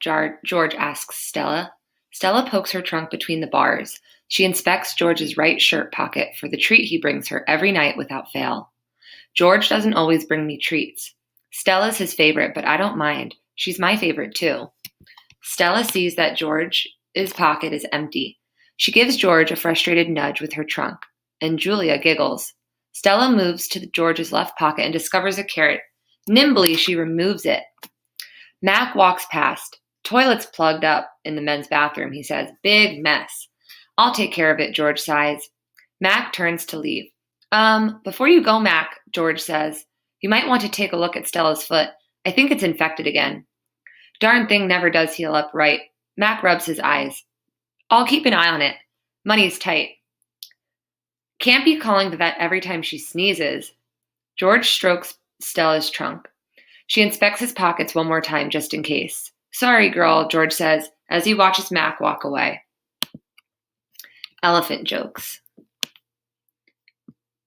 George asks Stella. Stella pokes her trunk between the bars. She inspects George's right shirt pocket for the treat he brings her every night without fail. George doesn't always bring me treats. Stella's his favorite, but I don't mind. She's my favorite too. Stella sees that George's pocket is empty. She gives George a frustrated nudge with her trunk, and Julia giggles. Stella moves to George's left pocket and discovers a carrot. Nimbly, she removes it. Mac walks past. Toilet's plugged up in the men's bathroom, he says. Big mess. I'll take care of it, George sighs. Mac turns to leave. Before you go, Mac, George says, you might want to take a look at Stella's foot. I think it's infected again. Darn thing never does heal up right. Mac rubs his eyes. I'll keep an eye on it. Money's tight. Can't be calling the vet every time she sneezes. George strokes Stella's trunk. She inspects his pockets one more time just in case. Sorry, girl, George says as he watches Mac walk away. Elephant jokes.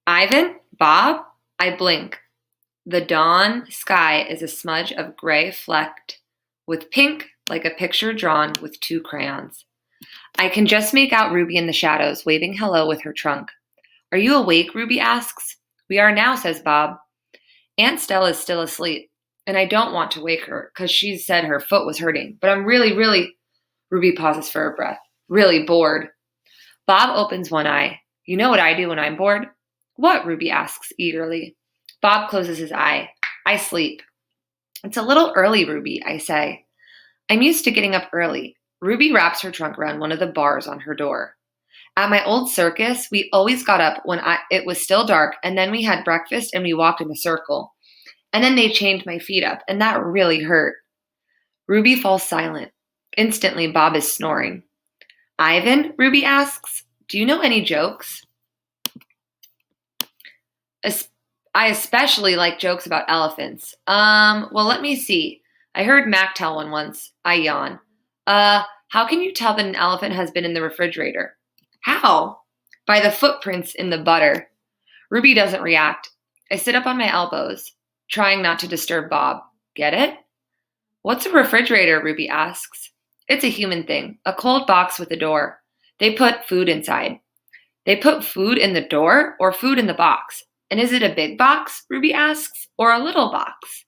Ivan? Bob? I blink. The dawn sky is a smudge of gray flecked with pink like a picture drawn with two crayons. I can just make out Ruby in the shadows, waving hello with her trunk. Are you awake? Ruby asks. We are now, says Bob. Aunt Stella is still asleep, and I don't want to wake her because she said her foot was hurting. But I'm really, Ruby pauses for a breath, really bored. Bob opens one eye. You know what I do when I'm bored? What? Ruby asks eagerly. Bob closes his eye. I sleep. It's a little early, Ruby, I say. I'm used to getting up early. Ruby wraps her trunk around one of the bars on her door. At my old circus, we always got up when it was still dark, and then we had breakfast and we walked in a circle. And then they chained my feet up, and that really hurt. Ruby falls silent. Instantly, Bob is snoring. Ivan? Ruby asks. Do you know any jokes? I especially like jokes about elephants. Well, let me see. I heard Mac tell one once. I yawn. How can you tell that an elephant has been in the refrigerator? How? By the footprints in the butter. Ruby doesn't react. I sit up on my elbows, trying not to disturb Bob. Get it? What's a refrigerator? Ruby asks. It's a human thing, a cold box with a door. They put food inside. They put food in the door or food in the box? And is it a big box? Ruby asks, or a little box?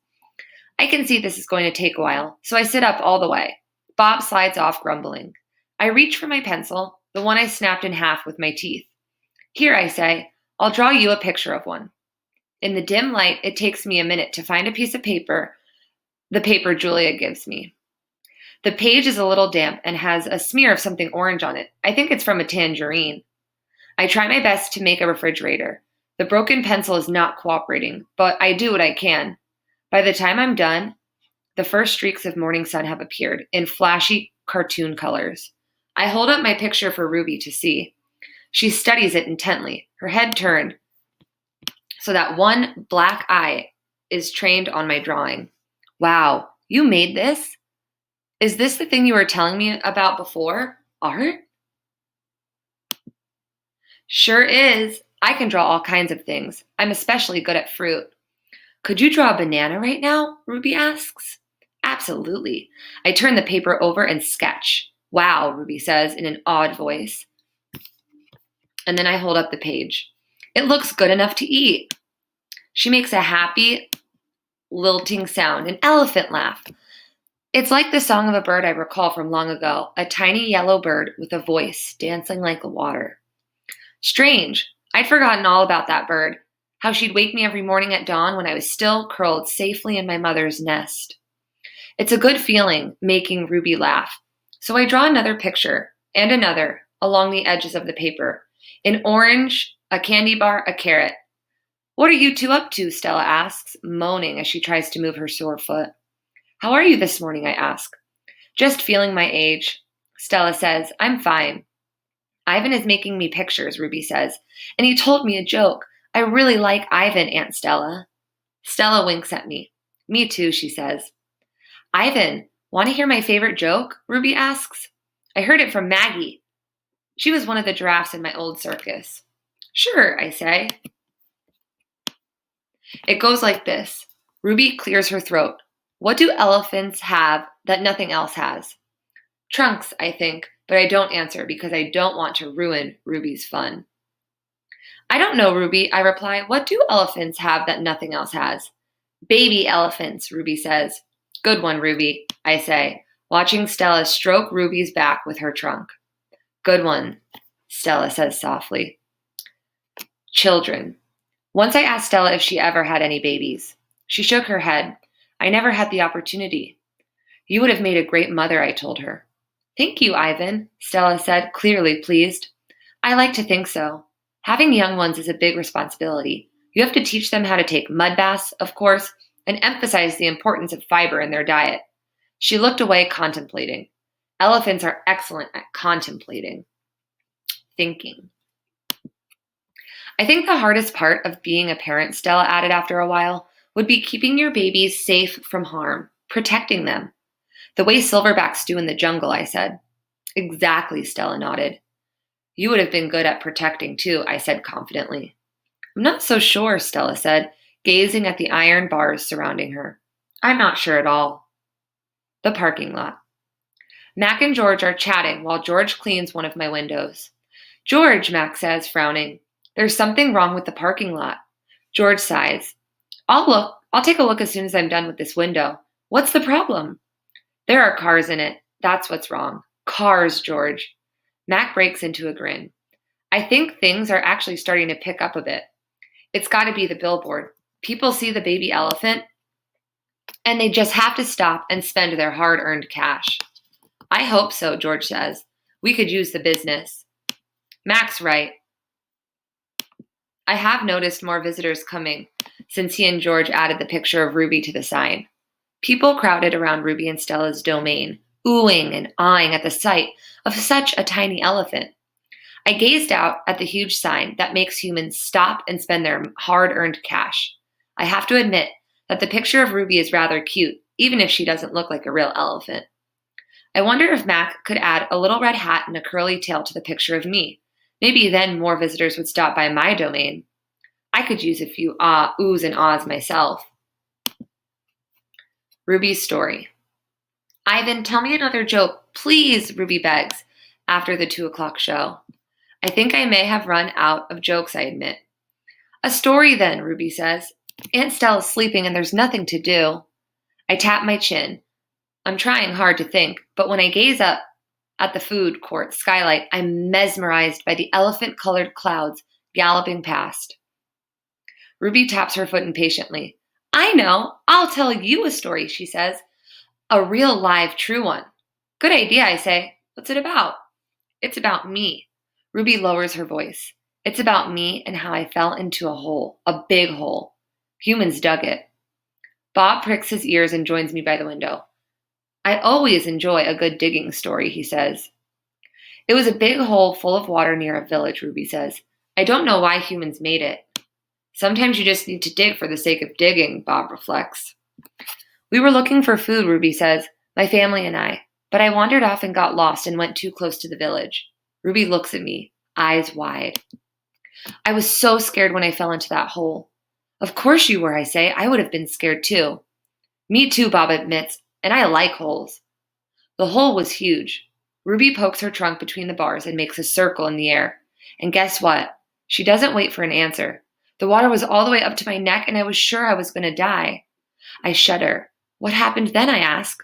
I can see this is going to take a while, so I sit up all the way. Bob slides off, grumbling. I reach for my pencil, the one I snapped in half with my teeth. Here, I say, I'll draw you a picture of one. In the dim light, it takes me a minute to find a piece of paper, the paper Julia gives me. The page is a little damp and has a smear of something orange on it. I think it's from a tangerine. I try my best to make a refrigerator. The broken pencil is not cooperating, but I do what I can. By the time I'm done, the first streaks of morning sun have appeared in flashy cartoon colors. I hold up my picture for Ruby to see. She studies it intently, her head turned so that one black eye is trained on my drawing. Wow, you made this? Is this the thing you were telling me about before? Art? Sure is. I can draw all kinds of things. I'm especially good at fruit. Could you draw a banana right now? Ruby asks. Absolutely. I turn the paper over and sketch. Wow, Ruby says in an odd voice. And then I hold up the page. It looks good enough to eat. She makes a happy, lilting sound, an elephant laugh. It's like the song of a bird I recall from long ago, a tiny yellow bird with a voice dancing like the water. Strange. I'd forgotten all about that bird, how she'd wake me every morning at dawn when I was still curled safely in my mother's nest. It's a good feeling, making Ruby laugh. So I draw another picture, and another, along the edges of the paper. An orange, a candy bar, a carrot. What are you two up to? Stella asks, moaning as she tries to move her sore foot. How are you this morning? I ask. Just feeling my age. Stella says, I'm fine. Ivan is making me pictures, Ruby says, and he told me a joke. I really like Ivan, Aunt Stella. Stella winks at me. Me too, she says. Ivan, want to hear my favorite joke? Ruby asks. I heard it from Maggie. She was one of the giraffes in my old circus. Sure, I say. It goes like this. Ruby clears her throat. What do elephants have that nothing else has? Trunks, I think, but I don't answer because I don't want to ruin Ruby's fun. I don't know, Ruby, I reply. What do elephants have that nothing else has? Baby elephants, Ruby says. Good one, Ruby, I say, watching Stella stroke Ruby's back with her trunk. Good one, Stella says softly. Children. Once I asked Stella if she ever had any babies. She shook her head. I never had the opportunity. You would have made a great mother, I told her. Thank you, Ivan, Stella said, clearly pleased. I like to think so. Having young ones is a big responsibility. You have to teach them how to take mud baths, of course, and emphasize the importance of fiber in their diet. She looked away, contemplating. Elephants are excellent at contemplating. Thinking. I think the hardest part of being a parent, Stella added after a while, would be keeping your babies safe from harm, protecting them. The way silverbacks do in the jungle, I said. Exactly, Stella nodded. You would have been good at protecting too, I said confidently. I'm not so sure, Stella said, gazing at the iron bars surrounding her. I'm not sure at all. The parking lot. Mac and George are chatting while George cleans one of my windows. George, Mac says, frowning. There's something wrong with the parking lot. George sighs. I'll take a look as soon as I'm done with this window. What's the problem? There are cars in it. That's what's wrong. Cars, George. Mac breaks into a grin. I think things are actually starting to pick up a bit. It's got to be the billboard. People see the baby elephant, and they just have to stop and spend their hard-earned cash. I hope so, George says. We could use the business. Mac's right. I have noticed more visitors coming since he and George added the picture of Ruby to the sign. People crowded around Ruby and Stella's domain, oohing and awing at the sight of such a tiny elephant. I gazed out at the huge sign that makes humans stop and spend their hard-earned cash. I have to admit that the picture of Ruby is rather cute, even if she doesn't look like a real elephant. I wonder if Mac could add a little red hat and a curly tail to the picture of me. Maybe then more visitors would stop by my domain. I could use a few oohs and ahs myself. Ruby's story. Ivan, tell me another joke, please, Ruby begs, after the 2:00 show. I think I may have run out of jokes, I admit. A story then, Ruby says. Aunt Stella's sleeping and there's nothing to do. I tap my chin. I'm trying hard to think, but when I gaze up at the food court skylight, I'm mesmerized by the elephant-colored clouds galloping past. Ruby taps her foot impatiently. I know. I'll tell you a story, she says. A real, live, true one. Good idea, I say. What's it about? It's about me. Ruby lowers her voice. It's about me and how I fell into a hole, a big hole. Humans dug it. Bob pricks his ears and joins me by the window. I always enjoy a good digging story, he says. It was a big hole full of water near a village, Ruby says. I don't know why humans made it. Sometimes you just need to dig for the sake of digging, Bob reflects. We were looking for food, Ruby says, my family and I, but I wandered off and got lost and went too close to the village. Ruby looks at me, eyes wide. I was so scared when I fell into that hole. Of course you were, I say. I would have been scared too. Me too, Bob admits, and I like holes. The hole was huge. Ruby pokes her trunk between the bars and makes a circle in the air. And guess what? She doesn't wait for an answer. The water was all the way up to my neck, and I was sure I was going to die. I shudder. What happened then, I ask.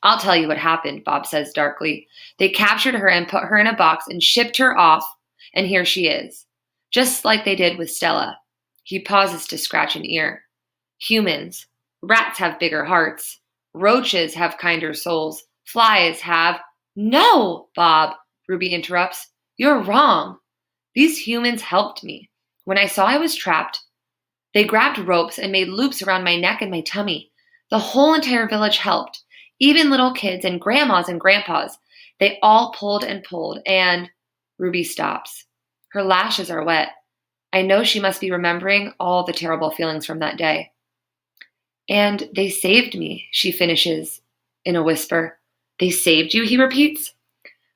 I'll tell you what happened, Bob says darkly. They captured her and put her in a box and shipped her off, and here she is. Just like they did with Stella. He pauses to scratch an ear. Humans. Rats have bigger hearts. Roaches have kinder souls. Flies have... No, Bob, Ruby interrupts. You're wrong. These humans helped me. When I saw I was trapped, they grabbed ropes and made loops around my neck and my tummy. The whole entire village helped. Even little kids and grandmas and grandpas. They all pulled and pulled, and Ruby stops. Her lashes are wet. I know she must be remembering all the terrible feelings from that day. And they saved me, she finishes in a whisper. They saved you, he repeats.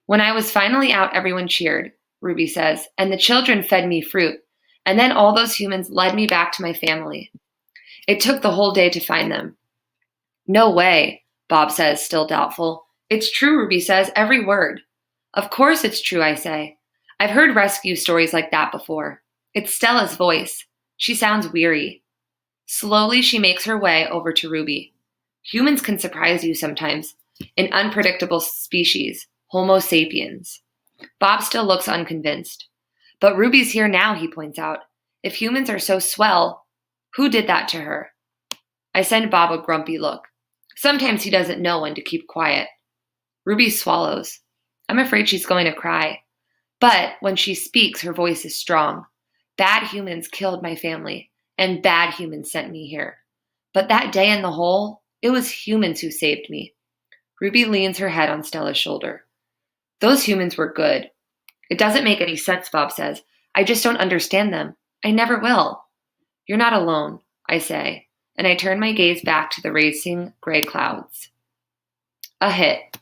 When I was finally out, everyone cheered, Ruby says, and the children fed me fruit. And then all those humans led me back to my family. It took the whole day to find them. No way, Bob says, still doubtful. It's true, Ruby says, every word. Of course it's true, I say. I've heard rescue stories like that before. It's Stella's voice. She sounds weary. Slowly, she makes her way over to Ruby. Humans can surprise you sometimes. An unpredictable species, Homo sapiens. Bob still looks unconvinced. But Ruby's here now, he points out. If humans are so swell, who did that to her? I send Bob a grumpy look. Sometimes he doesn't know when to keep quiet. Ruby swallows. I'm afraid she's going to cry. But when she speaks, her voice is strong. Bad humans killed my family, and bad humans sent me here. But that day in the hole, it was humans who saved me. Ruby leans her head on Stella's shoulder. Those humans were good. It doesn't make any sense, Bob says. I just don't understand them. I never will. You're not alone, I say, and I turn my gaze back to the racing gray clouds. A hit.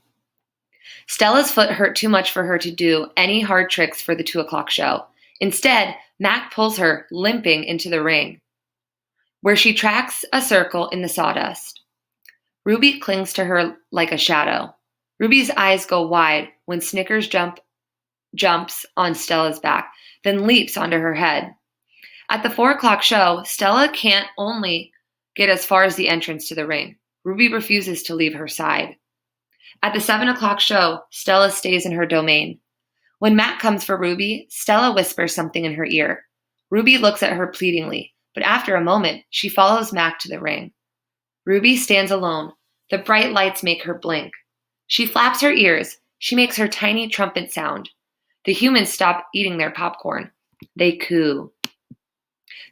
Stella's foot hurt too much for her to do any hard tricks for the 2:00 show. Instead, Mac pulls her, limping, into the ring, where she tracks a circle in the sawdust. Ruby clings to her like a shadow. Ruby's eyes go wide when Snickers jumps on Stella's back, then leaps onto her head. At the 4:00 show, Stella can't only get as far as the entrance to the ring. Ruby refuses to leave her side. At the 7:00 show, Stella stays in her domain. When Mac comes for Ruby, Stella whispers something in her ear. Ruby looks at her pleadingly, but after a moment, she follows Mac to the ring. Ruby stands alone. The bright lights make her blink. She flaps her ears. She makes her tiny trumpet sound. The humans stop eating their popcorn. They coo.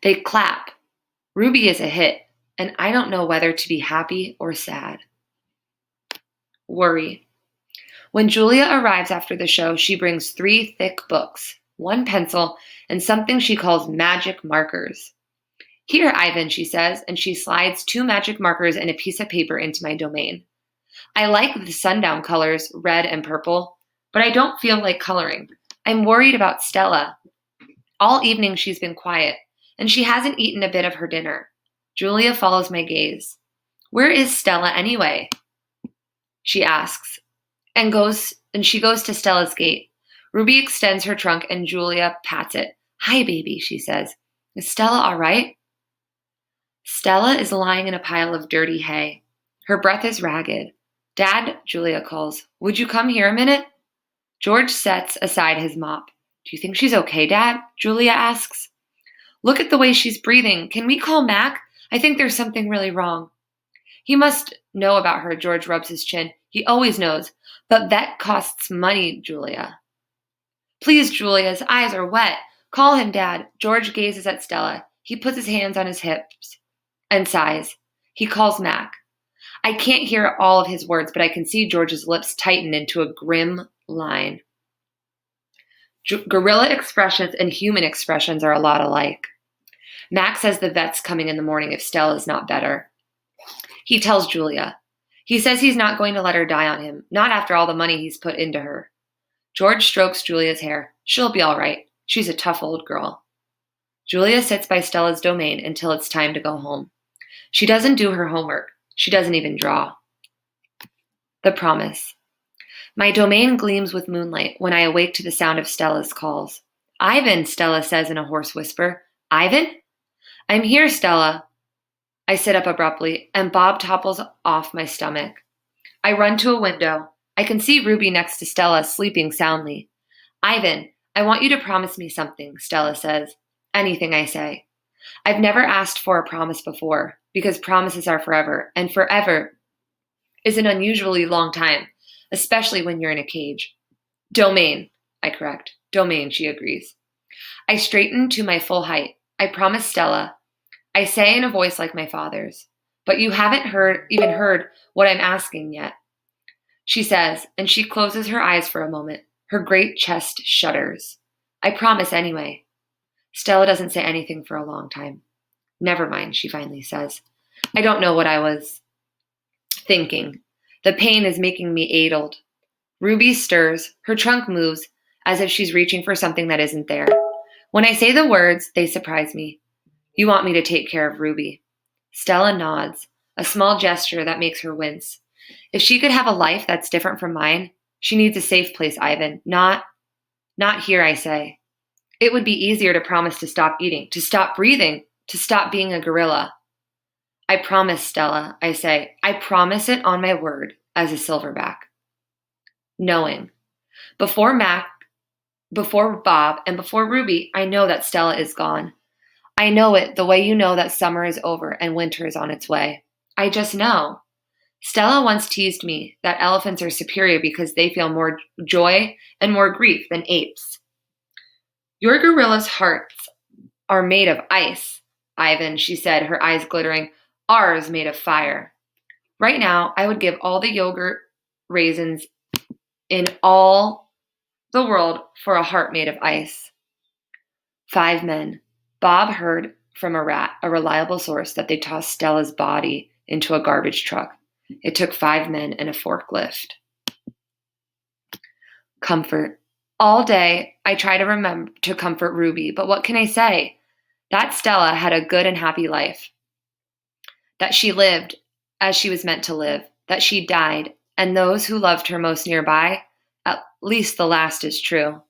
They clap. Ruby is a hit, and I don't know whether to be happy or sad. Worry. When Julia arrives after the show, she brings 3 thick books, 1 pencil, and something she calls magic markers. Here, Ivan, she says, and she slides 2 magic markers and a piece of paper into my domain. I like the sundown colors, red and purple, but I don't feel like coloring. I'm worried about Stella. All evening she's been quiet, and she hasn't eaten a bit of her dinner. Julia follows my gaze. Where is Stella anyway? She asks, and she goes to Stella's gate. Ruby extends her trunk and Julia pats it. Hi, baby, she says. Is Stella all right? Stella is lying in a pile of dirty hay. Her breath is ragged. Dad, Julia calls. Would you come here a minute? George sets aside his mop. Do you think she's okay, Dad? Julia asks. Look at the way she's breathing. Can we call Mac? I think there's something really wrong. He must know about her, George rubs his chin. He always knows. But vet costs money, Julia. Please, Julia, his eyes are wet. Call him, Dad. George gazes at Stella. He puts his hands on his hips and sighs. He calls Mac. I can't hear all of his words, but I can see George's lips tighten into a grim line. Gorilla expressions and human expressions are a lot alike. Mac says the vet's coming in the morning if Stella's not better. He tells Julia. He says he's not going to let her die on him, not after all the money he's put into her. George strokes Julia's hair. She'll be all right. She's a tough old girl. Julia sits by Stella's domain until it's time to go home. She doesn't do her homework. She doesn't even draw. The promise. My domain gleams with moonlight when I awake to the sound of Stella's calls. Ivan, Stella says in a hoarse whisper. Ivan? I'm here, Stella. I sit up abruptly, and Bob topples off my stomach. I run to a window. I can see Ruby next to Stella, sleeping soundly. Ivan, I want you to promise me something, Stella says. Anything, I say. I've never asked for a promise before, because promises are forever, and forever is an unusually long time, especially when you're in a cage. Domain, I correct. Domain, she agrees. I straighten to my full height. I promise Stella. I say in a voice like my father's. But you haven't even heard what I'm asking yet. She says, and she closes her eyes for a moment. Her great chest shudders. I promise anyway. Stella doesn't say anything for a long time. Never mind, she finally says. I don't know what I was thinking. The pain is making me addled. Ruby stirs. Her trunk moves as if she's reaching for something that isn't there. When I say the words, they surprise me. You want me to take care of Ruby. Stella nods. a small gesture that makes her wince. If she could have a life that's different from mine, she needs a safe place, Ivan. Not here, I say. It would be easier to promise to stop eating, to stop breathing, to stop being a gorilla. I promise, Stella, I say. I promise it on my word as a silverback. Knowing. Before Mac, before Bob, and before Ruby, I know that Stella is gone. I know it the way you know that summer is over and winter is on its way. I just know. Stella once teased me that elephants are superior because they feel more joy and more grief than apes. Your gorilla's hearts are made of ice, Ivan, she said, her eyes glittering. Ours made of fire. Right now, I would give all the yogurt raisins in all the world for a heart made of ice. 5 men. Bob heard from a rat, a reliable source, that they tossed Stella's body into a garbage truck. It took 5 men and a forklift. Comfort. All day, I try to remember to comfort Ruby, but what can I say? That Stella had a good and happy life. That she lived as she was meant to live. That she died, and those who loved her most nearby, at least the last is true.